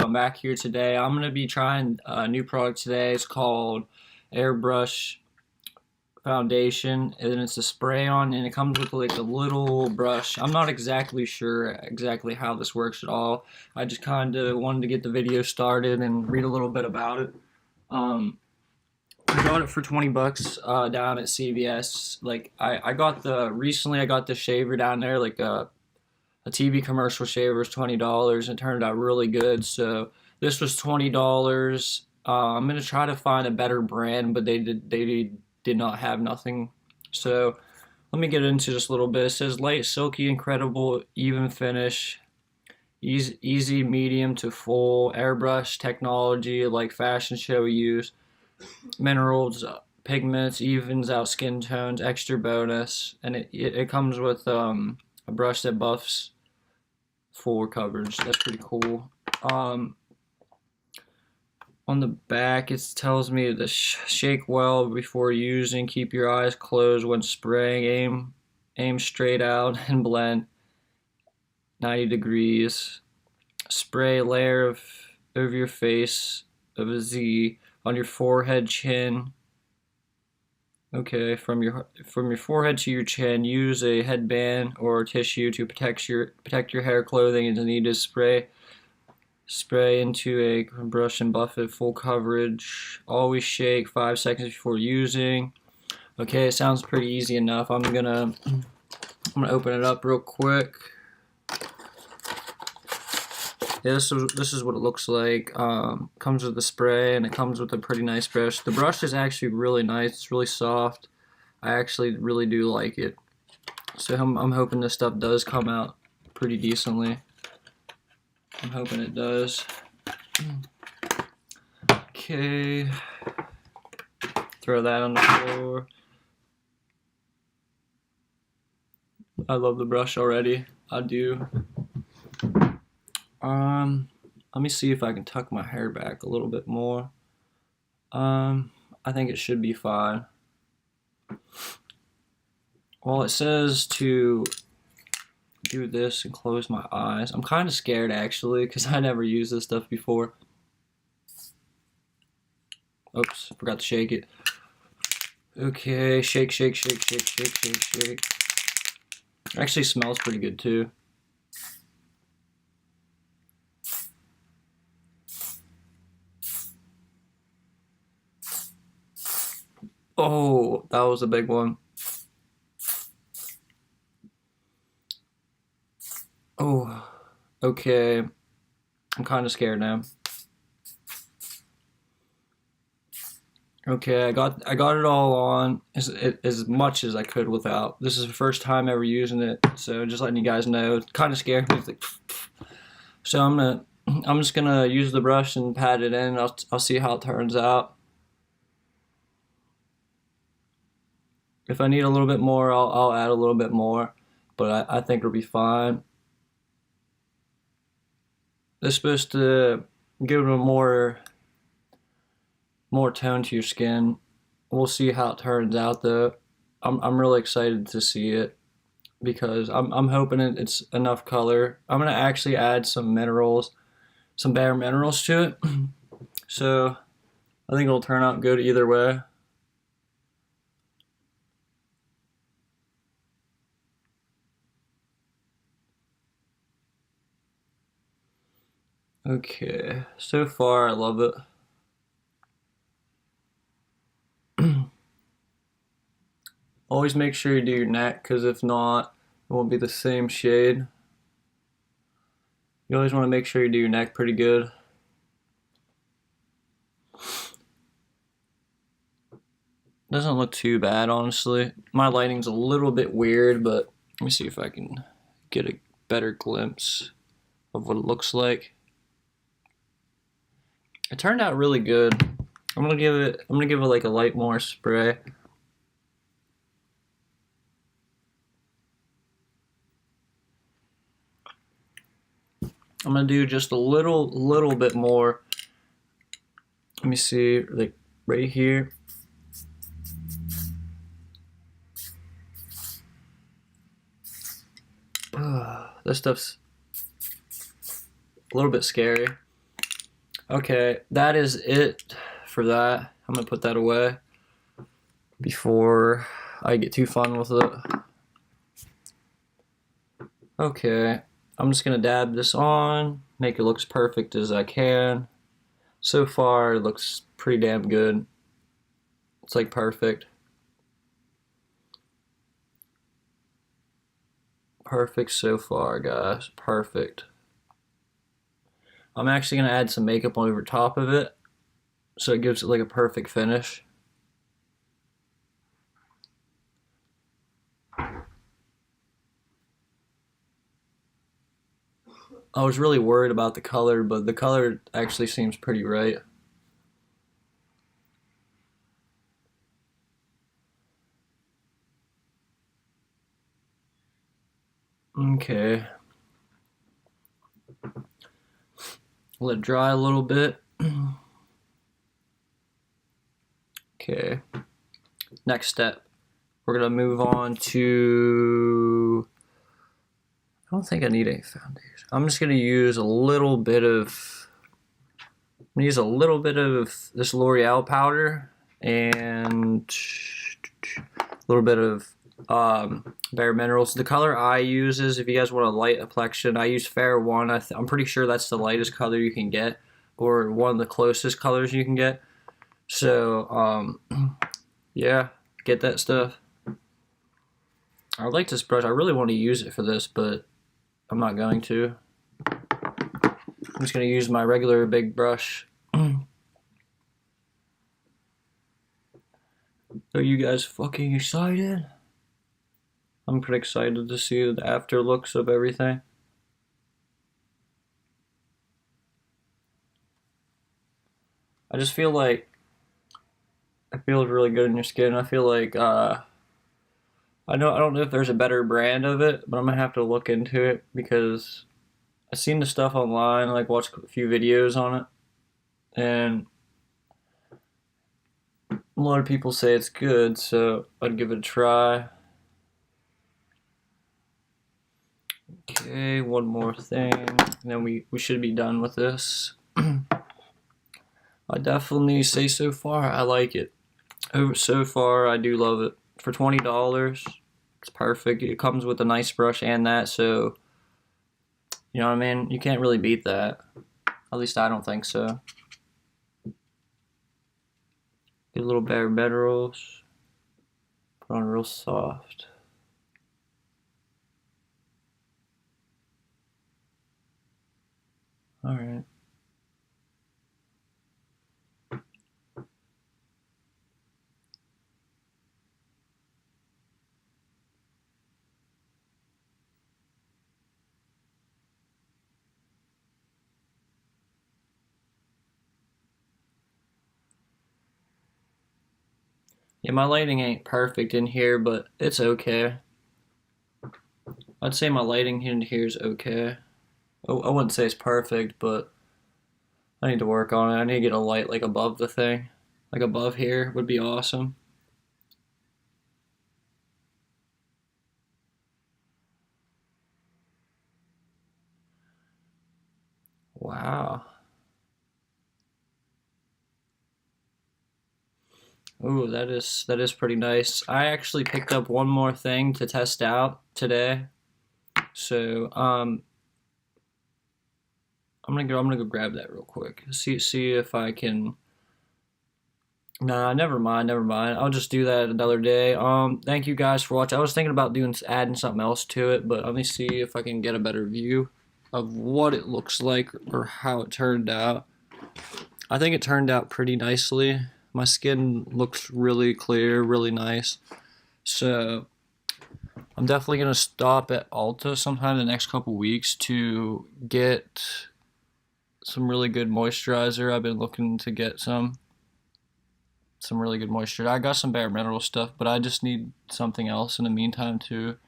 I'm back here today. I'm going to be trying a new product today. It's called Airbrush Foundation, and it's a spray on, and it comes with like a little brush. I'm not exactly sure exactly how this works at all. I just kind of wanted to get the video started and read a little bit about it. I got it for 20 bucks down at CVS. Like I got recently I got the shaver down there, like a TV commercial shaver is $20 and it turned out really good. So this was $20. I'm gonna try to find a better brand, but they did not have nothing. So let me get into this a little bit. It says light, silky, incredible, even finish, easy, medium to full, airbrush technology like fashion show use, minerals, pigments, evens out skin tones, extra bonus, and it comes with a brush that buffs full coverage. That's pretty cool. On the back it tells me to shake well before using, keep your eyes closed when spraying, aim straight out and blend 90 degrees, spray layer over your face of a Z, on your forehead, chin. Okay, from your forehead to your chin, use a headband or tissue to protect your hair, clothing, and need to spray into a brush and buff it full coverage. Always shake 5 seconds before using. Okay, it sounds pretty easy enough. I'm gonna open it up real quick. Yeah, this is what it looks like. Comes with the spray, and it comes with a pretty nice brush. The brush is actually really nice. It's really soft. I actually really do like it. So I'm hoping this stuff does come out pretty decently. I'm hoping it does. Okay. Throw that on the floor. I love the brush already. I do. Let me see if I can tuck my hair back a little bit more. I think it should be fine. Well, it says to do this and close my eyes. I'm kind of scared actually because I never used this stuff before. Oops, forgot to shake it. Okay, shake, shake, shake, shake, shake, shake, shake. It actually smells pretty good too. Oh, that was a big one. Oh, okay. I'm kind of scared now. Okay, I got it all on as much as I could without. This is the first time ever using it, so just letting you guys know. It kind of scared me. Like, so I'm just gonna use the brush and pat it in. I'll see how it turns out. If I need a little bit more, I'll add a little bit more, but I think it'll be fine. It's supposed to give it a more tone to your skin. We'll see how it turns out though. I'm really excited to see it because I'm hoping it's enough color. I'm gonna actually add some minerals, some bare minerals to it. So I think it'll turn out good either way. Okay, so far I love it. Always make sure you do your neck, because if not, it won't be the same shade. You always want to make sure you do your neck pretty good. Doesn't look too bad, honestly. My lighting's a little bit weird, but let me see if I can get a better glimpse of what it looks like. It turned out really good. I'm gonna give it like a light more spray. I'm gonna do just a little bit more. Let me see, like right here. This stuff's a little bit scary. Okay, that is it for that. I'm gonna put that away before I get too fun with it. Okay, I'm just gonna dab this on, make it look as perfect as I can. So far, it looks pretty damn good. It's like perfect. Perfect so far, guys. Perfect. I'm actually gonna add some makeup over top of it, so it gives it like a perfect finish. I was really worried about the color, but the color actually seems pretty right. Okay. Let it dry a little bit. Okay. Next step. We're gonna move on to, I don't think I need any foundation. I'm just gonna use a little bit of, this L'Oreal powder and a little bit of Bare Minerals. The color I use is, if you guys want a light complexion, I use Fair 1. I'm pretty sure that's the lightest color you can get, or one of the closest colors you can get. So, yeah, get that stuff. I like this brush. I really want to use it for this, but I'm not going to. I'm just going to use my regular big brush. Are you guys fucking excited? I'm pretty excited to see the after looks of everything. I just feel like it feels really good in your skin. I feel like I don't know if there's a better brand of it, but I'm gonna have to look into it because I've seen the stuff online, like watched a few videos on it, and a lot of people say it's good, so I'd give it a try. Okay, one more thing, and then we should be done with this. I definitely say so far I like it. So far I do love it. For $20, it's perfect. It comes with a nice brush and that, so you know what I mean? You can't really beat that. At least I don't think so. Get a little Bare Minerals. Put on real soft. Alright. Yeah, my lighting ain't perfect in here, but it's okay. I'd say my lighting in here is okay. I wouldn't say it's perfect, but I need to work on it. I need to get a light like above the thing. Like above here would be awesome. Wow. Ooh, that is pretty nice. I actually picked up one more thing to test out today. So, I'm gonna go grab that real quick. See if I can. Nah, never mind. I'll just do that another day. Thank you guys for watching. I was thinking about adding something else to it, but let me see if I can get a better view of what it looks like or how it turned out. I think it turned out pretty nicely. My skin looks really clear, really nice. So I'm definitely gonna stop at Ulta sometime in the next couple weeks to get some really good moisturizer. I've been looking to get some really good moisture. I got some Bare Mineral stuff, but I just need something else in the meantime to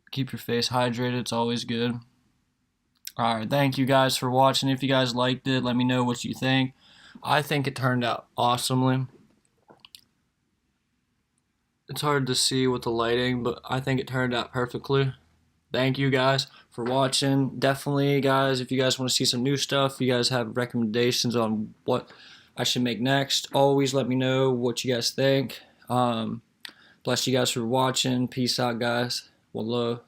keep your face hydrated. It's always good. Alright, thank you guys for watching. If you guys liked it, let me know what you think. I think it turned out awesomely. It's hard to see with the lighting, but I think it turned out perfectly. Thank you guys for watching. Definitely, guys, if you guys want to see some new stuff, you guys have recommendations on what I should make next, always let me know what you guys think. Bless you guys for watching. Peace out, guys. One love.